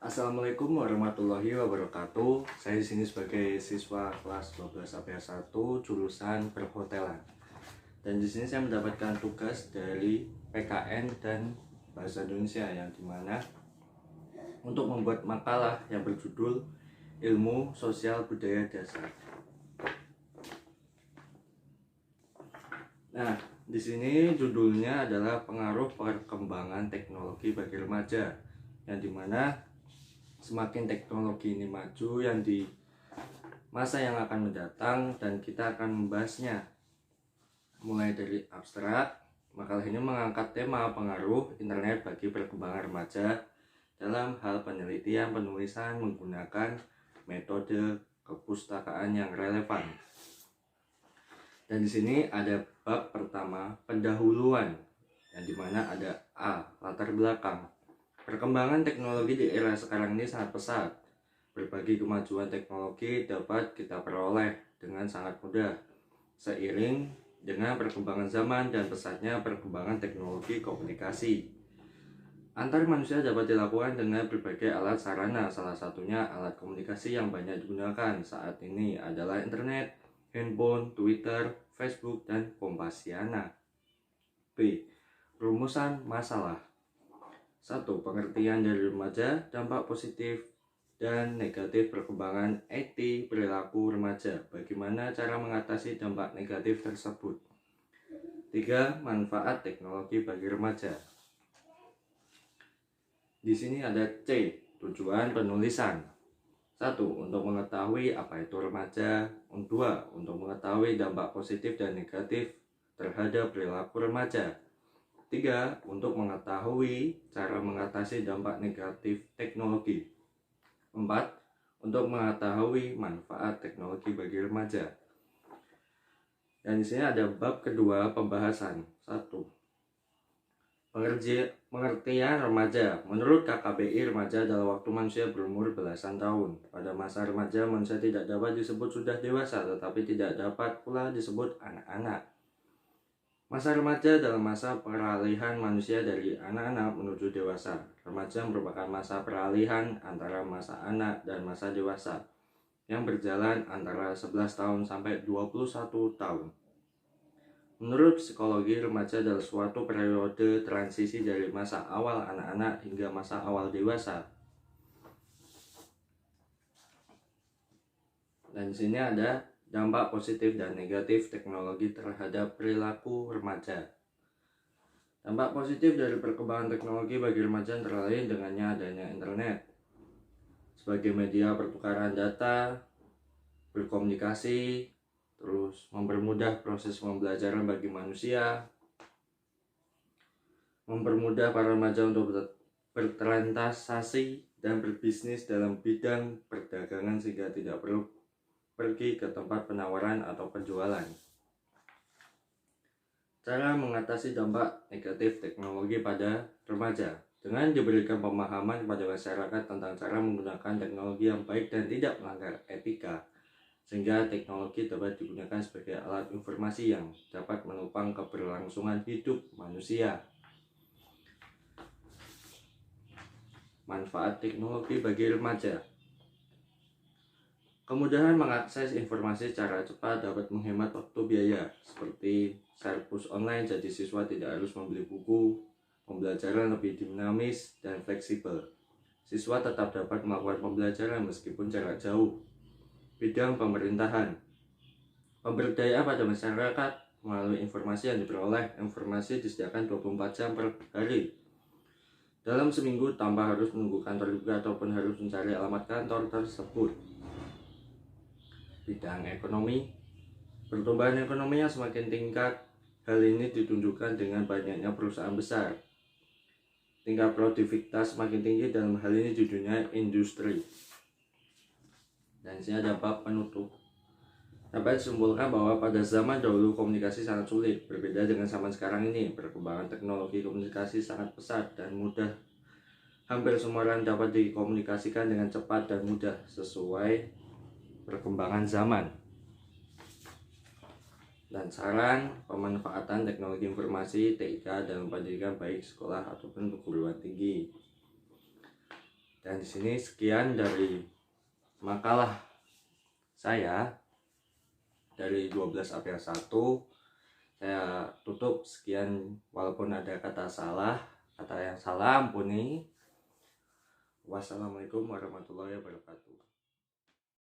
Assalamualaikum warahmatullahi wabarakatuh. Saya di sini sebagai siswa kelas 12 APA 1 jurusan perhotelan. Dan di sini saya mendapatkan tugas dari PKN dan Bahasa Indonesia yang dimana untuk membuat makalah yang berjudul Ilmu Sosial Budaya Dasar. Nah, di sini judulnya adalah pengaruh perkembangan teknologi bagi remaja, yang dimana semakin teknologi ini maju yang di masa yang akan mendatang, dan kita akan membahasnya mulai dari abstrak. Makalah ini mengangkat tema pengaruh internet bagi perkembangan remaja dalam hal penelitian penulisan menggunakan metode kepustakaan yang relevan. Dan di sini ada bab pertama, pendahuluan, yang dimana ada A, latar belakang. Perkembangan teknologi di era sekarang ini sangat pesat. Berbagai kemajuan teknologi dapat kita peroleh dengan sangat mudah seiring dengan perkembangan zaman dan pesatnya perkembangan teknologi komunikasi antar manusia dapat dilakukan dengan berbagai alat sarana. Salah satunya alat komunikasi yang banyak digunakan saat ini adalah internet, handphone, Twitter, Facebook, dan Kompasiana. B. Rumusan masalah. 1. Pengertian dari remaja, dampak positif dan negatif perkembangan IT perilaku remaja. Bagaimana cara mengatasi dampak negatif tersebut? 3. Manfaat teknologi bagi remaja. Di sini ada C, tujuan penulisan. 1. Untuk mengetahui apa itu remaja. 2. Untuk mengetahui dampak positif dan negatif terhadap perilaku remaja. 3. Untuk mengetahui cara mengatasi dampak negatif teknologi. 4. Untuk mengetahui manfaat teknologi bagi remaja. Dan di sini ada bab kedua, pembahasan. 1. Pengertian remaja. Menurut KKBI, remaja adalah waktu manusia berumur belasan tahun. Pada masa remaja, manusia tidak dapat disebut sudah dewasa, tetapi tidak dapat pula disebut anak-anak. Masa remaja adalah masa peralihan manusia dari anak-anak menuju dewasa. Remaja merupakan masa peralihan antara masa anak dan masa dewasa, yang berjalan antara 11 tahun sampai 21 tahun. Menurut psikologi, remaja adalah suatu periode transisi dari masa awal anak-anak hingga masa awal dewasa. Dan di sini ada dampak positif dan negatif teknologi terhadap perilaku remaja. Dampak positif dari perkembangan teknologi bagi remaja antara lain dengannya adanya internet sebagai media pertukaran data, berkomunikasi, terus mempermudah proses pembelajaran bagi manusia, mempermudah para remaja untuk bertransaksi dan berbisnis dalam bidang perdagangan sehingga tidak perlu pergi ke tempat penawaran atau penjualan. Cara mengatasi dampak negatif teknologi pada remaja dengan diberikan pemahaman kepada masyarakat tentang cara menggunakan teknologi yang baik dan tidak melanggar etika, sehingga teknologi dapat digunakan sebagai alat informasi yang dapat menopang keberlangsungan hidup manusia. Manfaat teknologi bagi remaja. Kemudahan mengakses informasi secara cepat dapat menghemat waktu biaya, seperti Serpus online, jadi siswa tidak harus membeli buku. Pembelajaran lebih dinamis dan fleksibel. Siswa tetap dapat melakukan pembelajaran meskipun jarak jauh. Bidang pemerintahan. Pemberdayaan pada masyarakat melalui informasi yang diperoleh. Informasi disediakan 24 jam per hari dalam seminggu tanpa harus menunggu kantor dibuka ataupun harus mencari alamat kantor tersebut. Bidang ekonomi. Pertumbuhan ekonomi yang semakin tingkat. Hal ini ditunjukkan dengan banyaknya perusahaan besar. Tingkat produktivitas semakin tinggi dalam hal ini di dunia industri. Dan sini ada bab penutup. Dapat disimpulkan bahwa pada zaman dahulu komunikasi sangat sulit, berbeda dengan zaman sekarang ini. Perkembangan teknologi komunikasi sangat pesat dan mudah. Hampir semua orang dapat dikomunikasikan dengan cepat dan mudah sesuai perkembangan zaman. Dan saran pemanfaatan teknologi informasi TIK dalam pendidikan baik sekolah ataupun perguruan tinggi. Dan di sini sekian dari makalah saya dari 12 APR 1. Saya tutup sekian, walaupun ada kata yang salah ampuni. Wassalamualaikum warahmatullahi wabarakatuh.